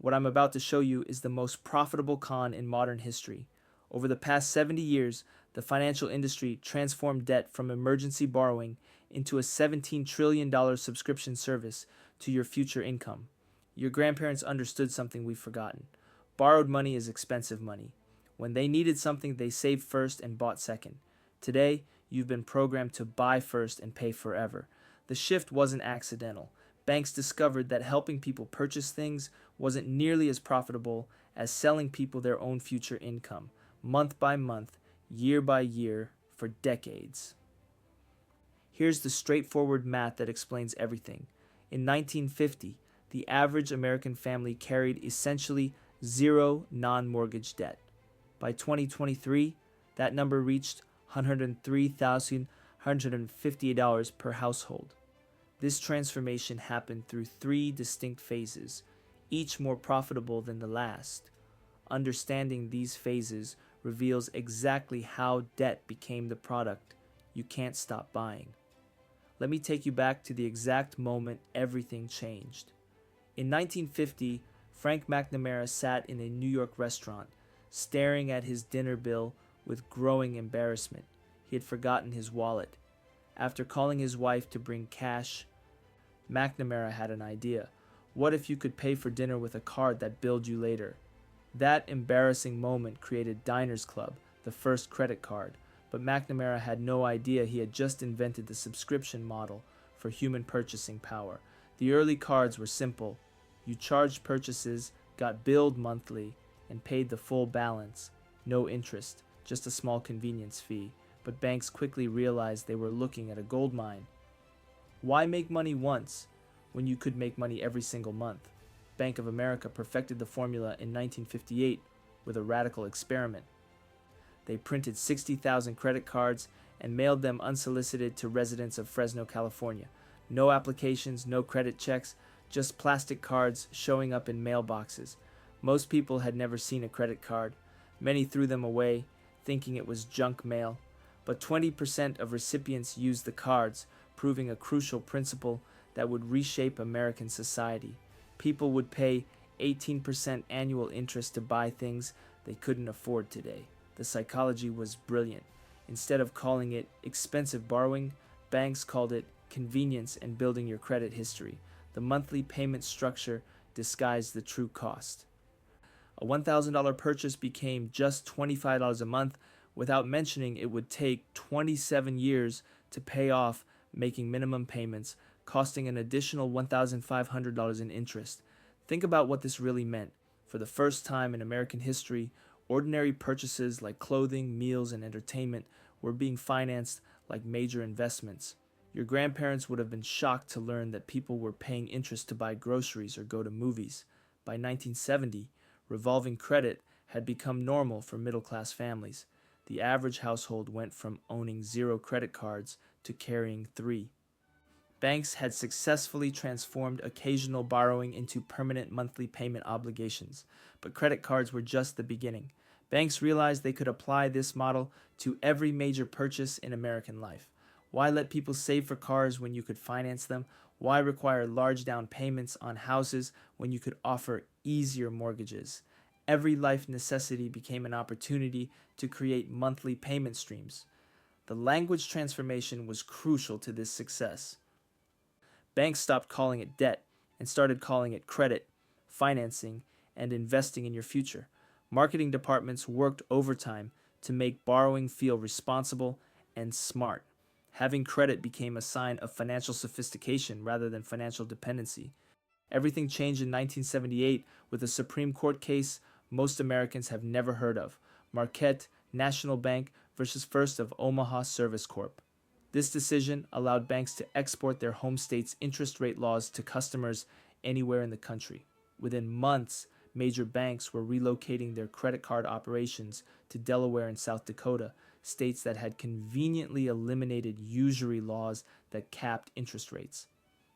What I'm about to show you is the most profitable con in modern history. Over the past 70 years, the financial industry transformed debt from emergency borrowing into a $17 trillion subscription service to your future income. Your grandparents understood something we've forgotten. Borrowed money is expensive money. When they needed something, they saved first and bought second. Today, you've been programmed to buy first and pay forever. The shift wasn't accidental. Banks discovered that helping people purchase things wasn't nearly as profitable as selling people their own future income, month by month, year by year, for decades. Here's the straightforward math that explains everything. In 1950, the average American family carried essentially zero non-mortgage debt. By 2023, that number reached $103,158 per household. This transformation happened through three distinct phases, each more profitable than the last. Understanding these phases reveals exactly how debt became the product you can't stop buying. Let me take you back to the exact moment everything changed. In 1950, Frank McNamara sat in a New York restaurant, staring at his dinner bill with growing embarrassment. He had forgotten his wallet. After calling his wife to bring cash, McNamara had an idea. What if you could pay for dinner with a card that billed you later? That embarrassing moment created Diners Club, the first credit card, but McNamara had no idea he had just invented the subscription model for human purchasing power. The early cards were simple. You charged purchases, got billed monthly, and paid the full balance. No interest, just a small convenience fee. But banks quickly realized they were looking at a gold mine. Why make money once when you could make money every single month? Bank of America perfected the formula in 1958 with a radical experiment. They printed 60,000 credit cards and mailed them unsolicited to residents of Fresno, California. No applications, no credit checks, just plastic cards showing up in mailboxes. Most people had never seen a credit card. Many threw them away, thinking it was junk mail. But 20% of recipients used the cards, proving a crucial principle that would reshape American society. People would pay 18% annual interest to buy things they couldn't afford today. The psychology was brilliant. Instead of calling it expensive borrowing, banks called it convenience and building your credit history. The monthly payment structure disguised the true cost. A $1,000 purchase became just $25 a month, without mentioning it would take 27 years to pay off, making minimum payments, costing an additional $1,500 in interest. Think about what this really meant. For the first time in American history, ordinary purchases like clothing, meals, and entertainment were being financed like major investments. Your grandparents would have been shocked to learn that people were paying interest to buy groceries or go to movies. By 1970, revolving credit had become normal for middle-class families. The average household went from owning 0 credit cards to carrying 3. Banks had successfully transformed occasional borrowing into permanent monthly payment obligations, but credit cards were just the beginning. Banks realized they could apply this model to every major purchase in American life. Why let people save for cars when you could finance them? Why require large down payments on houses when you could offer easier mortgages? Every life necessity became an opportunity to create monthly payment streams. The language transformation was crucial to this success. Banks stopped calling it debt and started calling it credit, financing, and investing in your future. Marketing departments worked overtime to make borrowing feel responsible and smart. Having credit became a sign of financial sophistication rather than financial dependency. Everything changed in 1978 with a Supreme Court case most Americans have never heard of, Marquette National Bank versus First of Omaha Service Corp. This decision allowed banks to export their home state's interest rate laws to customers anywhere in the country. Within months, major banks were relocating their credit card operations to Delaware and South Dakota, states that had conveniently eliminated usury laws that capped interest rates.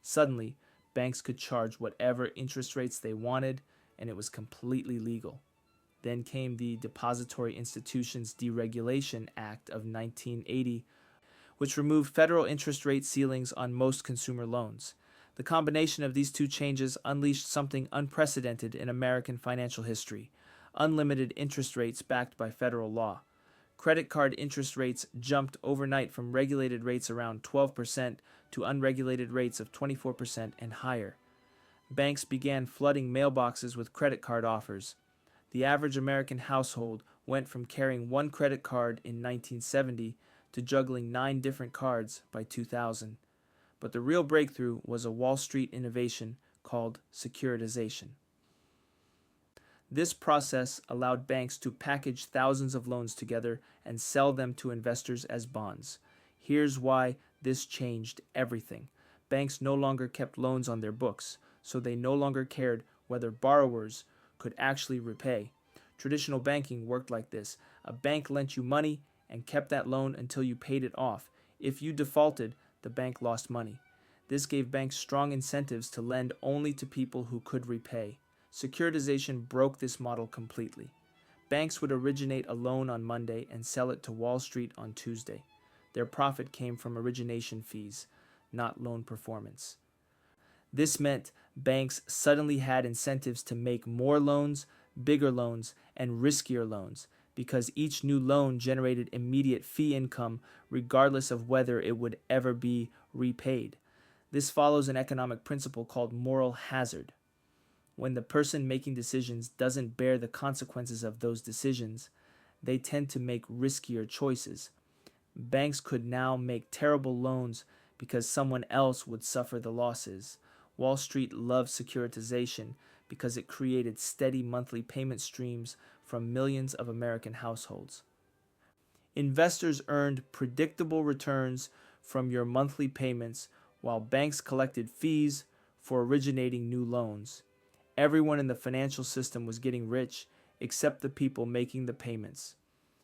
Suddenly, banks could charge whatever interest rates they wanted, and it was completely legal. Then came the Depository Institutions Deregulation Act of 1980, which removed federal interest rate ceilings on most consumer loans. The combination of these two changes unleashed something unprecedented in American financial history: unlimited interest rates backed by federal law. Credit card interest rates jumped overnight from regulated rates around 12% to unregulated rates of 24% and higher. Banks began flooding mailboxes with credit card offers. The average American household went from carrying one credit card in 1970 to juggling 9 different cards by 2000. But the real breakthrough was a Wall Street innovation called securitization. This process allowed banks to package thousands of loans together and sell them to investors as bonds. Here's why this changed everything. Banks no longer kept loans on their books, so they no longer cared whether borrowers could actually repay. Traditional banking worked like this: a bank lent you money and kept that loan until you paid it off. If you defaulted, the bank lost money. This gave banks strong incentives to lend only to people who could repay. Securitization broke this model completely. Banks would originate a loan on Monday and sell it to Wall Street on Tuesday. Their profit came from origination fees, not loan performance. This meant banks suddenly had incentives to make more loans, bigger loans, and riskier loans, because each new loan generated immediate fee income regardless of whether it would ever be repaid. This follows an economic principle called moral hazard. When the person making decisions doesn't bear the consequences of those decisions, they tend to make riskier choices. Banks could now make terrible loans because someone else would suffer the losses. Wall Street loved securitization because it created steady monthly payment streams from millions of American households. Investors earned predictable returns from your monthly payments, while banks collected fees for originating new loans. Everyone in the financial system was getting rich except the people making the payments.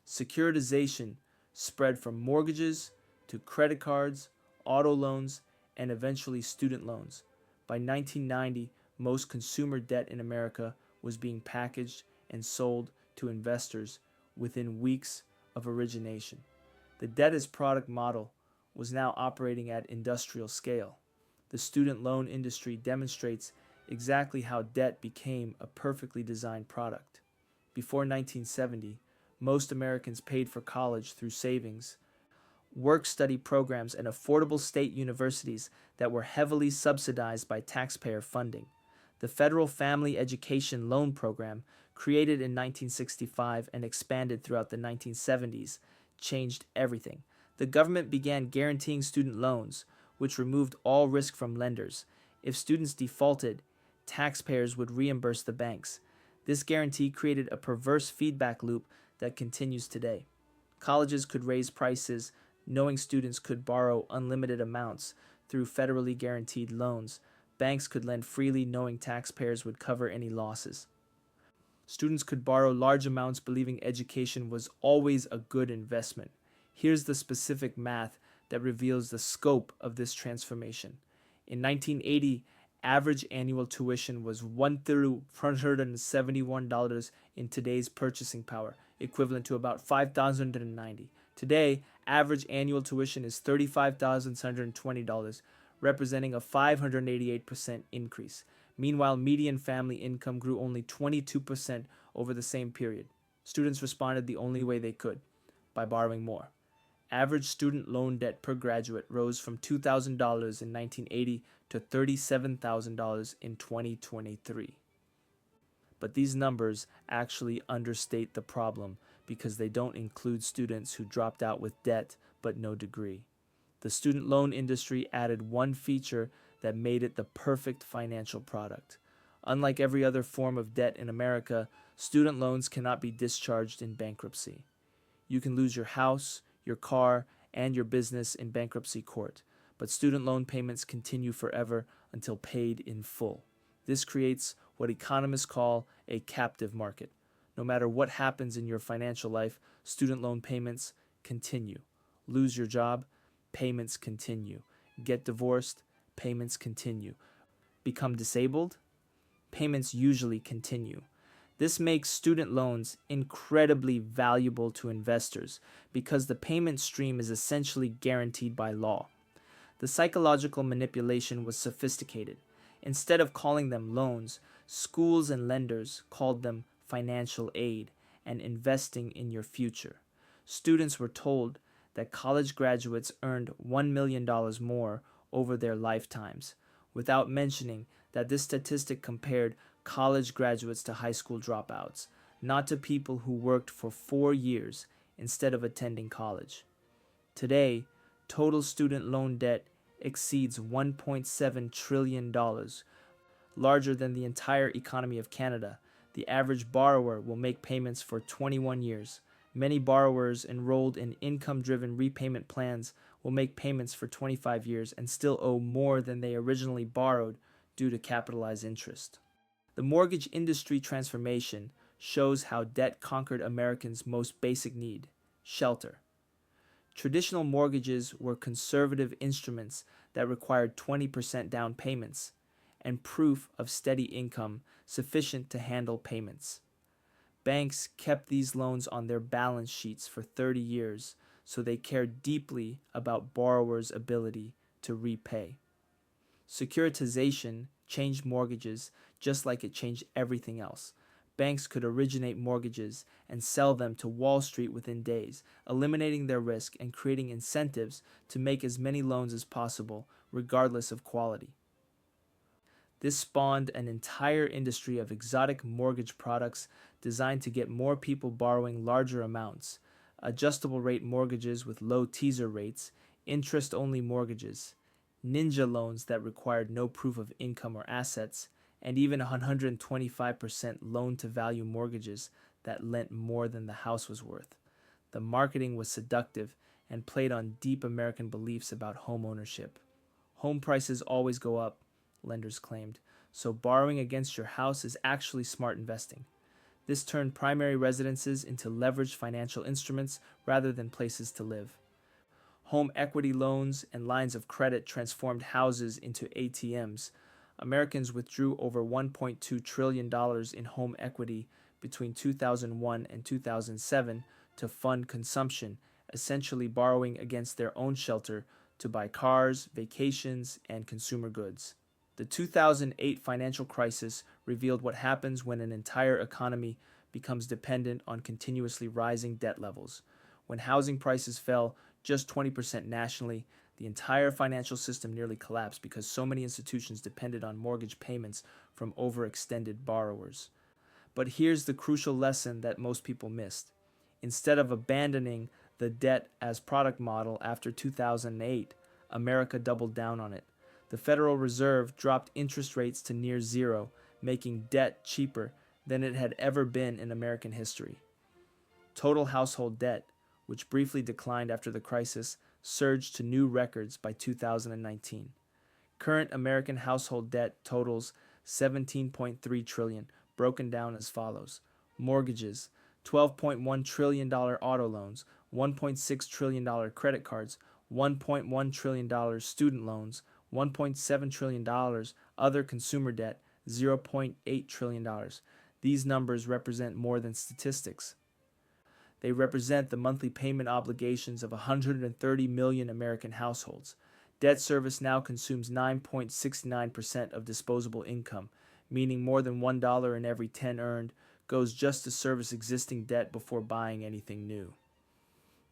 Securitization spread from mortgages to credit cards, auto loans, and eventually student loans. By 1990, most consumer debt in America was being packaged and sold to investors within weeks of origination. The debt as product model was now operating at industrial scale. The student loan industry demonstrates exactly how debt became a perfectly designed product. Before 1970, most Americans paid for college through savings, work-study programs, and affordable state universities that were heavily subsidized by taxpayer funding. The Federal Family Education Loan Program, created in 1965 and expanded throughout the 1970s, changed everything. The government began guaranteeing student loans, which removed all risk from lenders. If students defaulted, taxpayers would reimburse the banks. This guarantee created a perverse feedback loop that continues today. Colleges could raise prices, knowing students could borrow unlimited amounts through federally guaranteed loans. Banks could lend freely, knowing taxpayers would cover any losses. Students could borrow large amounts, believing education was always a good investment. Here's the specific math that reveals the scope of this transformation. In 1980, average annual tuition was $1,471 in today's purchasing power, equivalent to about $5,090. Today, average annual tuition is $35,720, representing a 588% increase. Meanwhile, median family income grew only 22% over the same period. Students responded the only way they could, by borrowing more. Average student loan debt per graduate rose from $2,000 in 1980 to $37,000 in 2023. But these numbers actually understate the problem because they don't include students who dropped out with debt but no degree. The student loan industry added one feature that made it the perfect financial product. Unlike every other form of debt in America, student loans cannot be discharged in bankruptcy. You can lose your house, your car, and your business in bankruptcy court, but student loan payments continue forever until paid in full. This creates what economists call a captive market. No matter what happens in your financial life, student loan payments continue. Lose your job, payments continue. Get divorced, payments continue. Become disabled, payments usually continue. This makes student loans incredibly valuable to investors because the payment stream is essentially guaranteed by law. The psychological manipulation was sophisticated. Instead of calling them loans, schools and lenders called them financial aid and investing in your future. Students were told that college graduates earned $1 million more over their lifetimes, without mentioning that this statistic compared college graduates to high school dropouts, not to people who worked for 4 years instead of attending college. Today, total student loan debt exceeds $1.7 trillion, larger than the entire economy of Canada. The average borrower will make payments for 21 years. Many borrowers enrolled in income-driven repayment plans will make payments for 25 years and still owe more than they originally borrowed due to capitalized interest. The mortgage industry transformation shows how debt conquered Americans' most basic need: shelter. Traditional mortgages were conservative instruments that required 20% down payments and proof of steady income sufficient to handle payments. Banks kept these loans on their balance sheets for 30 years, so they cared deeply about borrowers' ability to repay. Securitization changed mortgages just like it changed everything else. Banks could originate mortgages and sell them to Wall Street within days, eliminating their risk and creating incentives to make as many loans as possible, regardless of quality. This spawned an entire industry of exotic mortgage products designed to get more people borrowing larger amounts: adjustable rate mortgages with low teaser rates, interest-only mortgages, ninja loans that required no proof of income or assets, and even 125% loan-to-value mortgages that lent more than the house was worth. The marketing was seductive and played on deep American beliefs about home ownership. Home prices always go up, lenders claimed, so borrowing against your house is actually smart investing. This turned primary residences into leveraged financial instruments rather than places to live. Home equity loans and lines of credit transformed houses into ATMs. Americans withdrew over $1.2 trillion in home equity between 2001 and 2007 to fund consumption, essentially borrowing against their own shelter to buy cars, vacations, and consumer goods. The 2008 financial crisis revealed what happens when an entire economy becomes dependent on continuously rising debt levels. When housing prices fell just 20% nationally, the entire financial system nearly collapsed because so many institutions depended on mortgage payments from overextended borrowers. But here's the crucial lesson that most people missed. Instead of abandoning the debt as product model after 2008, America doubled down on it. The Federal Reserve dropped interest rates to near zero, making debt cheaper than it had ever been in American history. Total household debt, which briefly declined after the crisis, surged to new records by 2019. Current American household debt totals $17.3 trillion, broken down as follows: mortgages, $12.1 trillion auto loans, $1.6 trillion credit cards, $1.1 trillion student loans, $1.7 trillion other consumer debt, $0.8 trillion. These numbers represent more than statistics. They represent the monthly payment obligations of 130 million American households. Debt service now consumes 9.69% of disposable income, meaning more than $1 in every 10 earned goes just to service existing debt before buying anything new.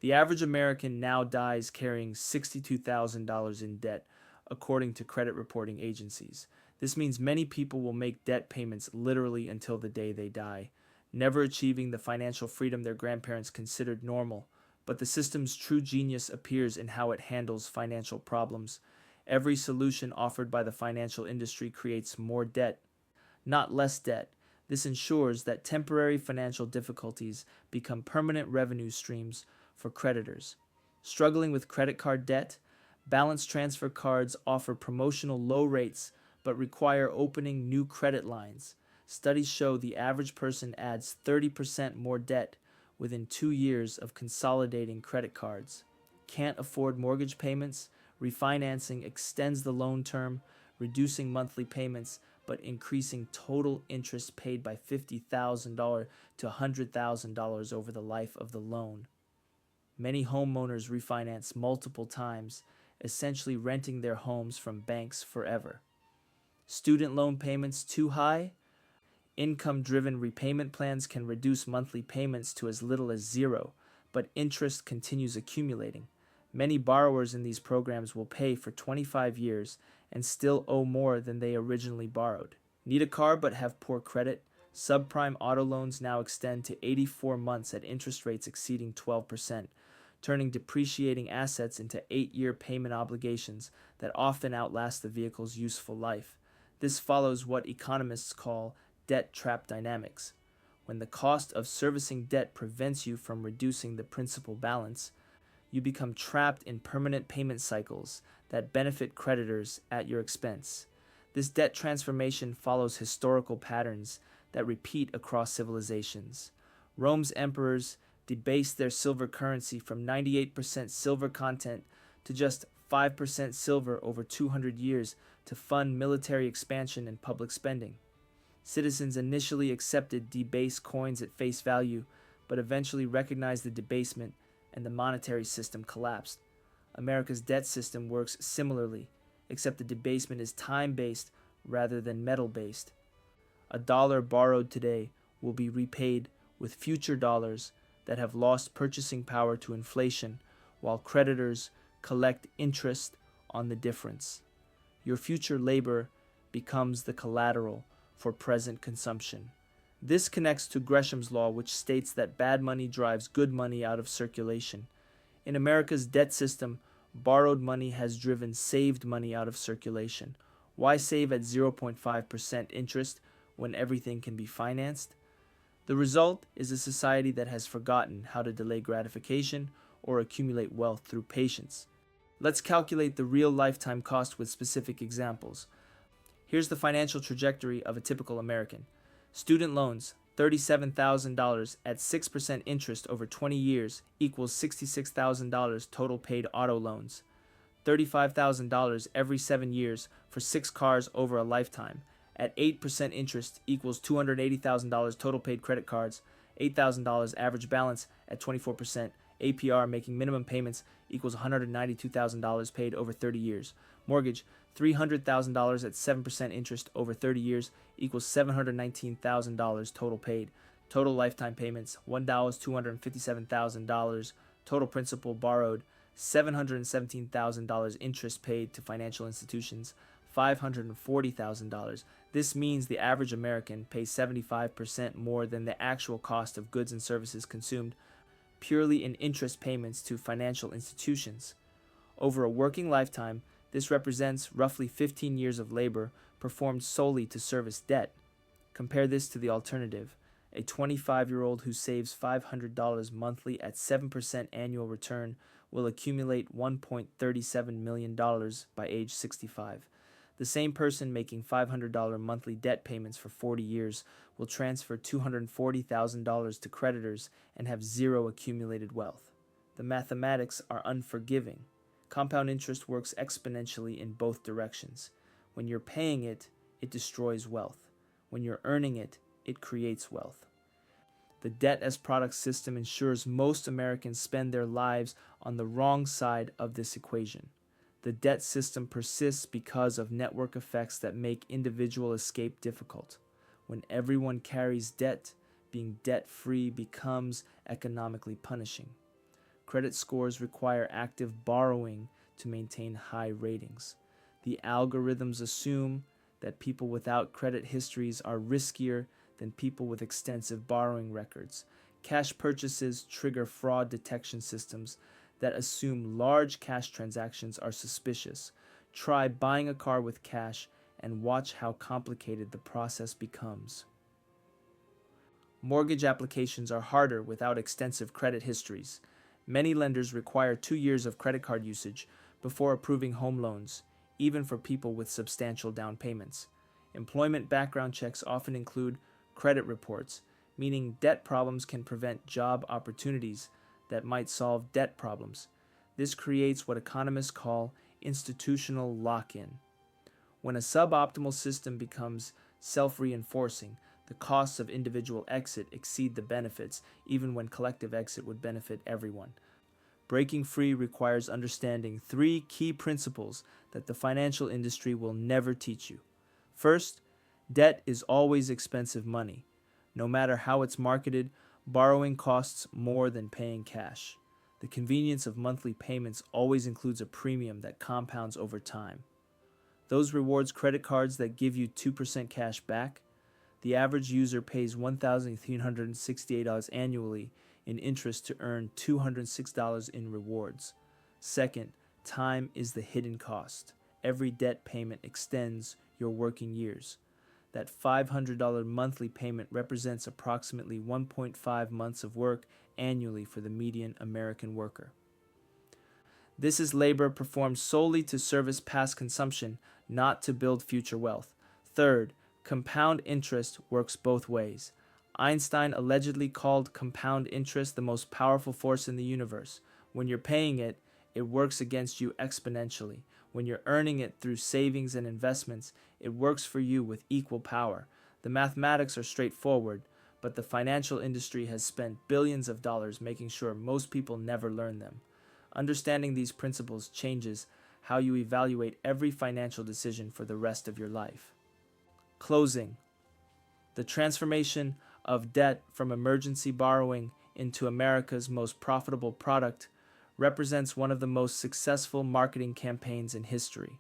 The average American now dies carrying $62,000 in debt, according to credit reporting agencies. This means many people will make debt payments literally until the day they die, never achieving the financial freedom their grandparents considered normal. But the system's true genius appears in how it handles financial problems. Every solution offered by the financial industry creates more debt, not less debt. This ensures that temporary financial difficulties become permanent revenue streams for creditors. Struggling with credit card debt? Balance transfer cards offer promotional low rates but require opening new credit lines. Studies show the average person adds 30% more debt within 2 years of consolidating credit cards. Can't afford mortgage payments? Refinancing extends the loan term, reducing monthly payments but increasing total interest paid by $50,000 to $100,000 over the life of the loan. Many homeowners refinance multiple times essentially renting their homes from banks forever. Student loan payments too high? Income-driven repayment plans can reduce monthly payments to as little as zero, but interest continues accumulating. Many borrowers in these programs will pay for 25 years and still owe more than they originally borrowed. Need a car but have poor credit? Subprime auto loans now extend to 84 months at interest rates exceeding 12%, turning depreciating assets into 8-year payment obligations that often outlast the vehicle's useful life. This follows what economists call debt trap dynamics. When the cost of servicing debt prevents you from reducing the principal balance, you become trapped in permanent payment cycles that benefit creditors at your expense. This debt transformation follows historical patterns that repeat across civilizations. Rome's emperors debased their silver currency from 98% silver content to just 5% silver over 200 years to fund military expansion and public spending. Citizens initially accepted debased coins at face value, but eventually recognized the debasement and the monetary system collapsed. America's debt system works similarly, except the debasement is time-based rather than metal-based. A dollar borrowed today will be repaid with future dollars that have lost purchasing power to inflation, while creditors collect interest on the difference. Your future labor becomes the collateral for present consumption. This connects to Gresham's law, which states that bad money drives good money out of circulation. In America's debt system, borrowed money has driven saved money out of circulation. Why save at 0.5% interest when everything can be financed? The result is a society that has forgotten how to delay gratification or accumulate wealth through patience. Let's calculate the real lifetime cost with specific examples. Here's the financial trajectory of a typical American. Student loans, $37,000 at 6% interest over 20 years equals $66,000 total paid auto loans. $35,000 every 7 years for 6 cars over a lifetime. At 8% interest equals $280,000 total paid credit cards. $8,000 average balance at 24%. APR making minimum payments equals $192,000 paid over 30 years. Mortgage, $300,000 at 7% interest over 30 years equals $719,000 total paid. Total lifetime payments, $1,257,000. Total principal borrowed, $717,000 interest paid to financial institutions, $540,000. This means the average American pays 75% more than the actual cost of goods and services consumed purely in interest payments to financial institutions. Over a working lifetime, this represents roughly 15 years of labor performed solely to service debt. Compare this to the alternative. A 25-year-old who saves $500 monthly at 7% annual return will accumulate $1.37 million by age 65. The same person making $500 monthly debt payments for 40 years will transfer $240,000 to creditors and have zero accumulated wealth. The mathematics are unforgiving. Compound interest works exponentially in both directions. When you're paying it, it destroys wealth. When you're earning it, it creates wealth. The debt as product system ensures most Americans spend their lives on the wrong side of this equation. The debt system persists because of network effects that make individual escape difficult. When everyone carries debt, being debt-free becomes economically punishing. Credit scores require active borrowing to maintain high ratings. The algorithms assume that people without credit histories are riskier than people with extensive borrowing records. Cash purchases trigger fraud detection systems that assume large cash transactions are suspicious. Try buying a car with cash and watch how complicated the process becomes. Mortgage applications are harder without extensive credit histories. Many lenders require 2 years of credit card usage before approving home loans, even for people with substantial down payments. Employment background checks often include credit reports, meaning debt problems can prevent job opportunities that might solve debt problems. This creates what economists call institutional lock-in. When a suboptimal system becomes self-reinforcing, the costs of individual exit exceed the benefits, even when collective exit would benefit everyone. Breaking free requires understanding three key principles that the financial industry will never teach you. First, debt is always expensive money. No matter how it's marketed, borrowing costs more than paying cash. The convenience of monthly payments always includes a premium that compounds over time. Those rewards credit cards that give you 2% cash back, the average user pays $1,368 annually in interest to earn $206 in rewards. Second, time is the hidden cost. Every debt payment extends your working years. That $500 monthly payment represents approximately 1.5 months of work annually for the median American worker. This is labor performed solely to service past consumption, not to build future wealth. Third, compound interest works both ways. Einstein allegedly called compound interest the most powerful force in the universe. When you're paying it, it works against you exponentially. When you're earning it through savings and investments, it works for you with equal power. The mathematics are straightforward, but the financial industry has spent billions of dollars making sure most people never learn them. Understanding these principles changes how you evaluate every financial decision for the rest of your life. Closing. The transformation of debt from emergency borrowing into America's most profitable product represents one of the most successful marketing campaigns in history.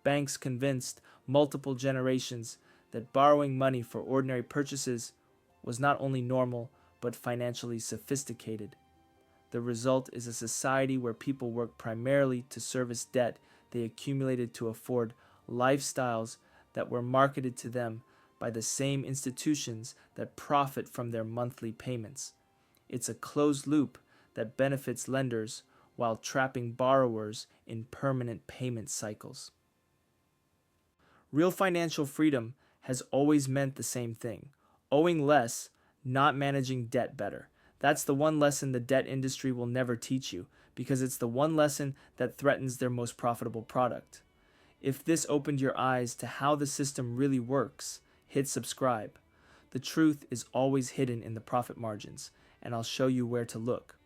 Banks convinced multiple generations that borrowing money for ordinary purchases was not only normal, but financially sophisticated. The result is a society where people work primarily to service debt they accumulated to afford lifestyles that were marketed to them by the same institutions that profit from their monthly payments. It's a closed loop that benefits lenders while trapping borrowers in permanent payment cycles. Real financial freedom has always meant the same thing: owing less, not managing debt better. That's the one lesson the debt industry will never teach you, because it's the one lesson that threatens their most profitable product. If this opened your eyes to how the system really works, hit subscribe. The truth is always hidden in the profit margins, and I'll show you where to look.